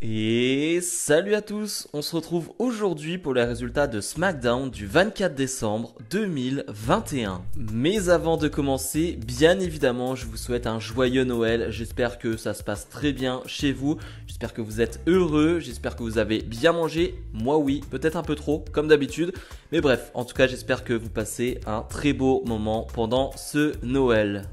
Et salut à tous, on se retrouve aujourd'hui pour les résultats de SmackDown du 24 décembre 2021. Mais avant de commencer, bien évidemment, je vous souhaite un joyeux Noël. J'espère que ça se passe très bien chez vous. J'espère que vous êtes heureux. J'espère que vous avez bien mangé. Moi oui, peut-être un peu trop, comme d'habitude. Mais bref, en tout cas, j'espère que vous passez un très beau moment pendant ce Noël.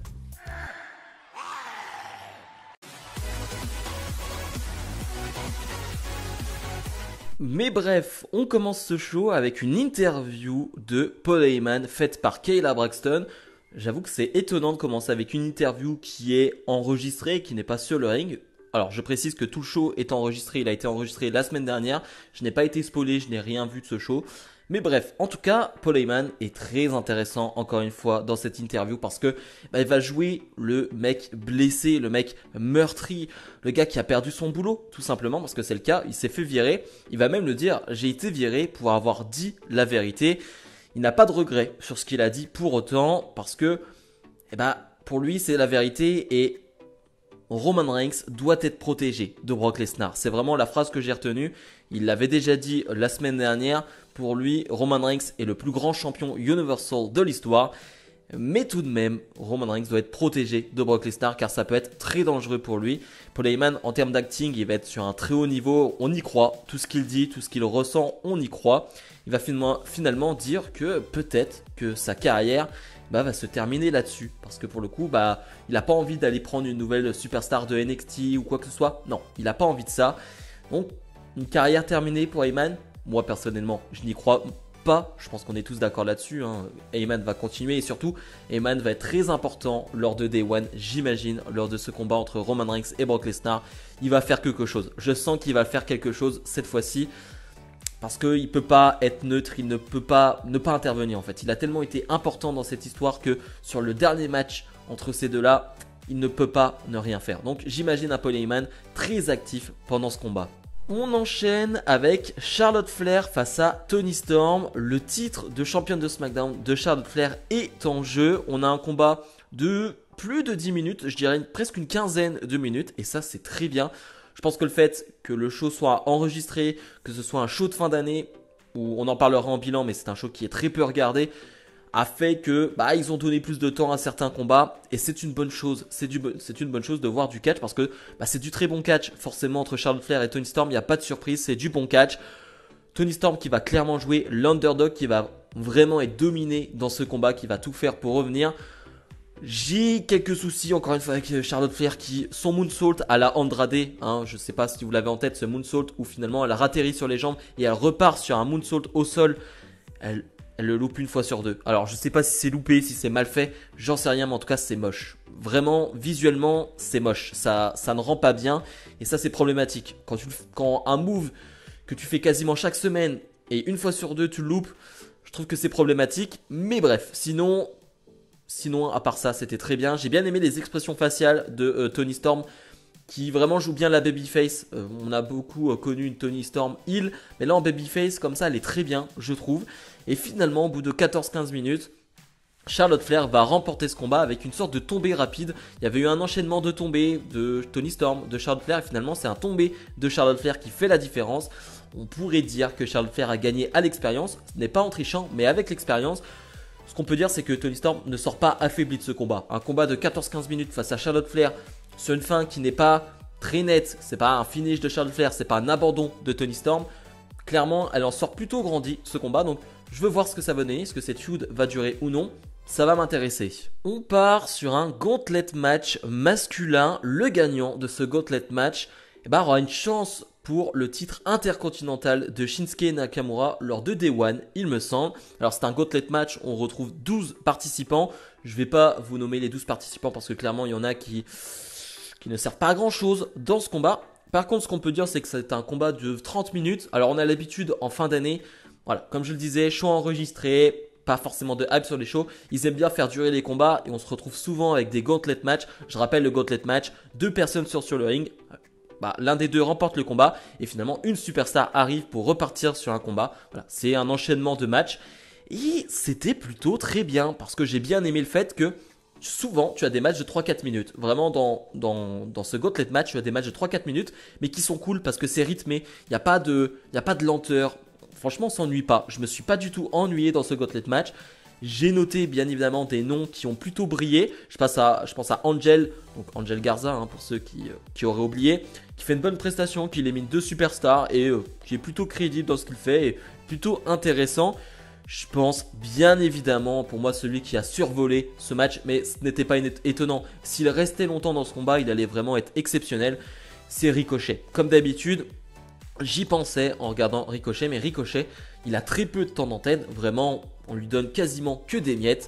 Mais bref, on commence ce show avec une interview de Paul Heyman faite par Kayla Braxton. J'avoue que c'est étonnant de commencer avec une interview qui est enregistrée, qui n'est pas sur le ring. Alors je précise que tout le show est enregistré, il a été enregistré la semaine dernière. Je n'ai pas été spoilé, je n'ai rien vu de ce show. Mais bref, en tout cas, Paul Heyman est très intéressant encore une fois dans cette interview parce que il va jouer le mec blessé, le mec meurtri, le gars qui a perdu son boulot, tout simplement parce que c'est le cas, il s'est fait virer. Il va même le dire, j'ai été viré pour avoir dit la vérité. Il n'a pas de regret sur ce qu'il a dit pour autant parce que pour lui c'est la vérité et Roman Reigns doit être protégé de Brock Lesnar. C'est vraiment la phrase que j'ai retenue. Il l'avait déjà dit la semaine dernière. Pour lui, Roman Reigns est le plus grand champion Universal de l'histoire. Mais tout de même, Roman Reigns doit être protégé de Brock Lesnar car ça peut être très dangereux pour lui. Paul Heyman, en termes d'acting, il va être sur un très haut niveau. On y croit. Tout ce qu'il dit, tout ce qu'il ressent, on y croit. Il va finalement dire que peut-être que sa carrière va se terminer là-dessus. Parce que pour le coup, il n'a pas envie d'aller prendre une nouvelle superstar de NXT ou quoi que ce soit. Non, il n'a pas envie de ça. Donc, une carrière terminée pour Heyman, moi personnellement, je n'y crois pas. Je pense qu'on est tous d'accord là-dessus. Heyman va continuer et surtout, Heyman va être très important lors de Day One, j'imagine, lors de ce combat entre Roman Reigns et Brock Lesnar. Il va faire quelque chose. Je sens qu'il va faire quelque chose cette fois-ci. Parce qu'il ne peut pas être neutre, il ne peut pas ne pas intervenir en fait. Il a tellement été important dans cette histoire que sur le dernier match entre ces deux-là, il ne peut pas ne rien faire. Donc j'imagine un Paul Heyman très actif pendant ce combat. On enchaîne avec Charlotte Flair face à Toni Storm. Le titre de championne de SmackDown de Charlotte Flair est en jeu. On a un combat de plus de 10 minutes, je dirais presque une quinzaine de minutes. Et ça c'est très bien. Je pense que le fait que le show soit enregistré, que ce soit un show de fin d'année, où on en parlera en bilan, mais c'est un show qui est très peu regardé, a fait que ils ont donné plus de temps à certains combats et c'est une bonne chose. C'est une bonne chose de voir du catch parce que c'est du très bon catch forcément entre Charlotte Flair et Toni Storm. Il n'y a pas de surprise, c'est du bon catch. Toni Storm qui va clairement jouer l'underdog, qui va vraiment être dominé dans ce combat, qui va tout faire pour revenir. J'ai quelques soucis encore une fois avec Charlotte Flair qui son moonsault à la Andrade, je sais pas si vous l'avez en tête, ce moonsault où finalement elle atterrit sur les jambes et elle repart sur un moonsault au sol. Elle le loupe une fois sur deux. Alors je sais pas si c'est loupé, si c'est mal fait, j'en sais rien, mais en tout cas c'est moche. Vraiment visuellement c'est moche, ça ne rend pas bien et ça c'est problématique. Quand un move que tu fais quasiment chaque semaine et une fois sur deux tu le loupes, je trouve que c'est problématique. Mais bref, Sinon, à part ça, c'était très bien. J'ai bien aimé les expressions faciales de Toni Storm qui vraiment joue bien la babyface. On a beaucoup connu une Toni Storm heel, mais là en babyface, comme ça, elle est très bien, je trouve. Et finalement, au bout de 14-15 minutes, Charlotte Flair va remporter ce combat avec une sorte de tombée rapide. Il y avait eu un enchaînement de tombées de Toni Storm, de Charlotte Flair, et finalement, c'est un tombé de Charlotte Flair qui fait la différence. On pourrait dire que Charlotte Flair a gagné à l'expérience. Ce n'est pas en trichant, mais avec l'expérience. Ce qu'on peut dire, c'est que Toni Storm ne sort pas affaibli de ce combat. Un combat de 14-15 minutes face à Charlotte Flair sur une fin qui n'est pas très nette. C'est pas un finish de Charlotte Flair, c'est pas un abandon de Toni Storm. Clairement, elle en sort plutôt grandi ce combat. Donc, je veux voir ce que ça va donner. Est-ce que cette feud va durer ou non? Ça va m'intéresser. On part sur un gauntlet match masculin. Le gagnant de ce gauntlet match aura une chance pour le titre intercontinental de Shinsuke Nakamura lors de Day One, il me semble. Alors c'est un gauntlet match, on retrouve 12 participants. Je ne vais pas vous nommer les 12 participants parce que clairement il y en a qui ne servent pas à grand chose dans ce combat. Par contre, ce qu'on peut dire, c'est que c'est un combat de 30 minutes. Alors on a l'habitude en fin d'année, voilà, comme je le disais, show enregistré, pas forcément de hype sur les shows. Ils aiment bien faire durer les combats et on se retrouve souvent avec des gauntlet match. Je rappelle le gauntlet match, 2 personnes sur le ring. L'un des deux remporte le combat et finalement une superstar arrive pour repartir sur un combat. Voilà, c'est un enchaînement de matchs et c'était plutôt très bien parce que j'ai bien aimé le fait que souvent, tu as des matchs de 3-4 minutes. Vraiment, dans ce Gauntlet match, tu as des matchs de 3-4 minutes, mais qui sont cool parce que c'est rythmé. Il n'y a pas de lenteur. Franchement, on s'ennuie pas. Je me suis pas du tout ennuyé dans ce Gauntlet match. J'ai noté bien évidemment des noms qui ont plutôt brillé. Je pense à Angel, donc Angel Garza, hein, pour ceux qui auraient oublié, qui fait une bonne prestation, qui élimine 2 superstars et qui est plutôt crédible dans ce qu'il fait et plutôt intéressant. Je pense bien évidemment pour moi celui qui a survolé ce match, mais ce n'était pas étonnant. S'il restait longtemps dans ce combat, il allait vraiment être exceptionnel. C'est Ricochet. Comme d'habitude, j'y pensais en regardant Ricochet, mais Ricochet, il a très peu de temps d'antenne. Vraiment, on lui donne quasiment que des miettes.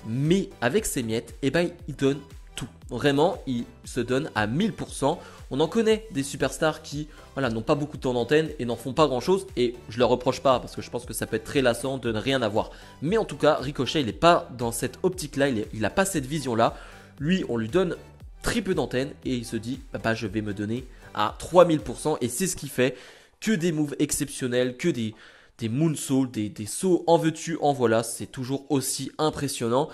Mais avec ces miettes, eh ben, il donne tout. Vraiment, il se donne à 1000%. On en connaît des superstars qui n'ont pas beaucoup de temps d'antenne et n'en font pas grand chose. Et je ne leur reproche pas parce que je pense que ça peut être très lassant de ne rien avoir. Mais en tout cas, Ricochet, il n'est pas dans cette optique-là. Il n'a pas cette vision-là. Lui, on lui donne très peu d'antenne et il se dit bah, je vais me donner à 3000%. Et c'est ce qu'il fait. Que des moves exceptionnels, que des moonsaults, des sauts en veux-tu, en voilà. C'est toujours aussi impressionnant.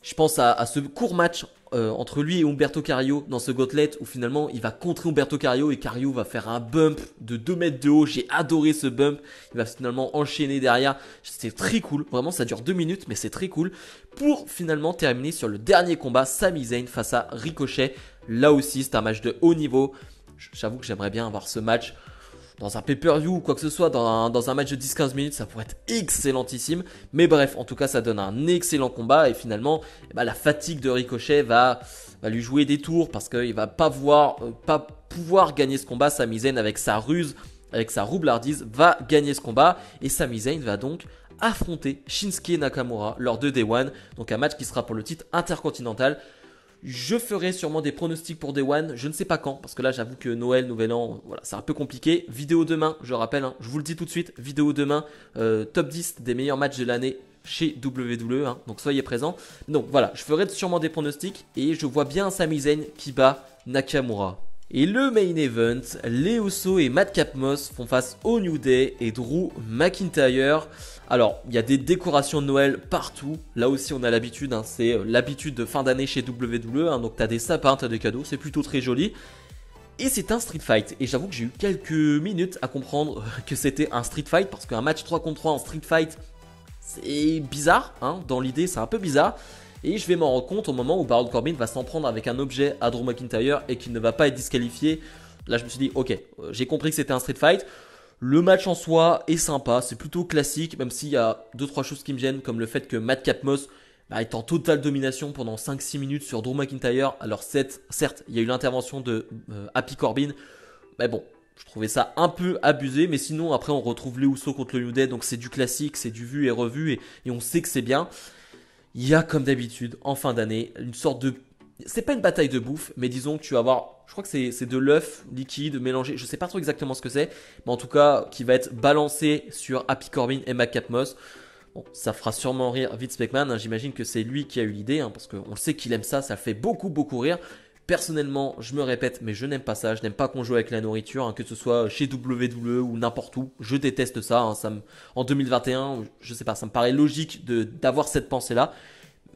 Je pense à ce court match entre lui et Humberto Carrillo dans ce Gauntlet où finalement il va contrer Humberto Carrillo et Carrillo va faire un bump de 2 mètres de haut. J'ai adoré ce bump. Il va finalement enchaîner derrière. C'était très cool. Vraiment, ça dure 2 minutes, mais c'est très cool. Pour finalement terminer sur le dernier combat, Sami Zayn face à Ricochet. Là aussi, c'est un match de haut niveau. J'avoue que j'aimerais bien avoir ce match dans un pay-per-view ou quoi que ce soit, dans un match de 10-15 minutes, ça pourrait être excellentissime. Mais bref, en tout cas, ça donne un excellent combat. Et finalement, la fatigue de Ricochet va lui jouer des tours parce qu'il va pas pouvoir gagner ce combat. Sami Zayn, avec sa ruse, avec sa roublardise, va gagner ce combat. Et Sami Zayn va donc affronter Shinsuke Nakamura lors de Day One. Donc un match qui sera pour le titre intercontinental. Je ferai sûrement des pronostics pour Day One, je ne sais pas quand, parce que là j'avoue que Noël, Nouvel An, voilà, c'est un peu compliqué. Vidéo demain, je rappelle, hein, je vous le dis tout de suite, vidéo demain, top 10 des meilleurs matchs de l'année chez WWE, hein, donc soyez présents. Donc voilà, je ferai sûrement des pronostics et je vois bien Sami Zayn qui bat Nakamura. Et le main event, les Usos et Madcap Moss font face au New Day et Drew McIntyre. Alors, il y a des décorations de Noël partout. Là aussi, on a l'habitude, hein, c'est l'habitude de fin d'année chez WWE. Hein, donc, tu as des sapins, tu as des cadeaux, c'est plutôt très joli. Et c'est un street fight. Et j'avoue que j'ai eu quelques minutes à comprendre que c'était un street fight. Parce qu'un match 3 contre 3 en street fight, c'est bizarre. Hein, dans l'idée, c'est un peu bizarre. Et je vais m'en rendre compte au moment où Baron Corbin va s'en prendre avec un objet à Drew McIntyre et qu'il ne va pas être disqualifié. Là, je me suis dit, ok, j'ai compris que c'était un street fight. Le match en soi est sympa, c'est plutôt classique, même s'il y a 2-3 choses qui me gênent, comme le fait que Madcap Moss est en totale domination pendant 5-6 minutes sur Drew McIntyre. Alors certes, il y a eu l'intervention de Happy Corbin, mais bon, je trouvais ça un peu abusé, mais sinon après on retrouve les Usos contre le New Day, donc c'est du classique, c'est du vu et revu, et on sait que c'est bien. Il y a comme d'habitude, en fin d'année, une sorte de... C'est pas une bataille de bouffe, mais disons que tu vas avoir... Je crois que c'est de l'œuf liquide mélangé, je sais pas trop exactement ce que c'est, mais en tout cas, qui va être balancé sur Happy Corbin et Madcap Moss. Bon, ça fera sûrement rire Vince McMahon, hein, j'imagine que c'est lui qui a eu l'idée, hein, parce qu'on sait qu'il aime ça, ça fait beaucoup rire. Personnellement, je me répète, mais je n'aime pas ça, je n'aime pas qu'on joue avec la nourriture, hein, que ce soit chez WWE ou n'importe où, je déteste ça, hein, en 2021, je sais pas, ça me paraît logique d'avoir cette pensée-là,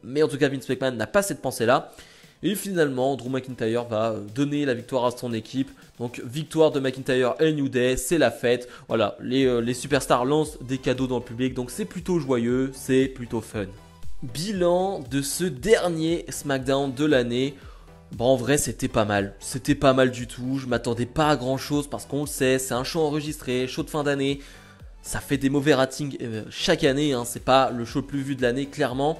mais en tout cas Vince McMahon n'a pas cette pensée-là. Et finalement, Drew McIntyre va donner la victoire à son équipe. Donc victoire de McIntyre et New Day, c'est la fête. Voilà, les superstars lancent des cadeaux dans le public, donc c'est plutôt joyeux, c'est plutôt fun. Bilan de ce dernier SmackDown de l'année. Bon, en vrai, c'était pas mal du tout. Je m'attendais pas à grand chose parce qu'on le sait, c'est un show enregistré, show de fin d'année. Ça fait des mauvais ratings chaque année, hein. C'est pas le show le plus vu de l'année, clairement.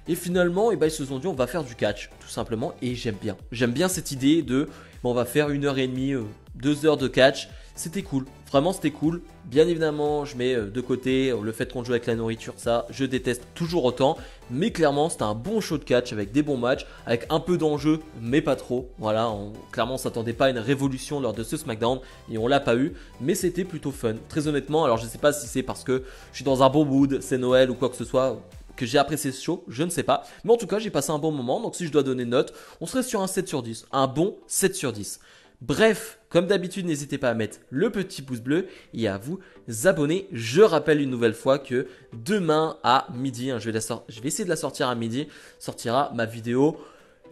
Et finalement, ils se sont dit, on va faire du catch, tout simplement. Et j'aime bien. J'aime bien cette idée de, on va faire 1h30, 2 heures de catch. C'était cool. Vraiment, c'était cool. Bien évidemment, je mets de côté le fait qu'on joue avec la nourriture, ça, je déteste toujours autant. Mais clairement, c'était un bon show de catch avec des bons matchs, avec un peu d'enjeu, mais pas trop. Voilà, clairement, on s'attendait pas à une révolution lors de ce SmackDown et on l'a pas eu. Mais c'était plutôt fun. Très honnêtement, alors je sais pas si c'est parce que je suis dans un bon mood, c'est Noël ou quoi que ce soit, que j'ai apprécié ce show, je ne sais pas. Mais en tout cas, j'ai passé un bon moment. Donc si je dois donner une note, on serait sur un 7 sur 10. Un bon 7 sur 10. Bref, comme d'habitude, n'hésitez pas à mettre le petit pouce bleu et à vous abonner. Je rappelle une nouvelle fois que demain à midi, je vais essayer de la sortir à midi, sortira ma vidéo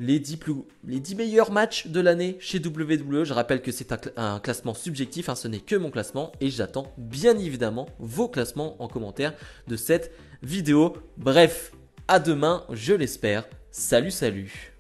les 10 meilleurs matchs de l'année chez WWE. Je rappelle que c'est un classement subjectif, ce n'est que mon classement et j'attends bien évidemment vos classements en commentaire de cette vidéo. Bref, à demain, je l'espère. Salut, salut.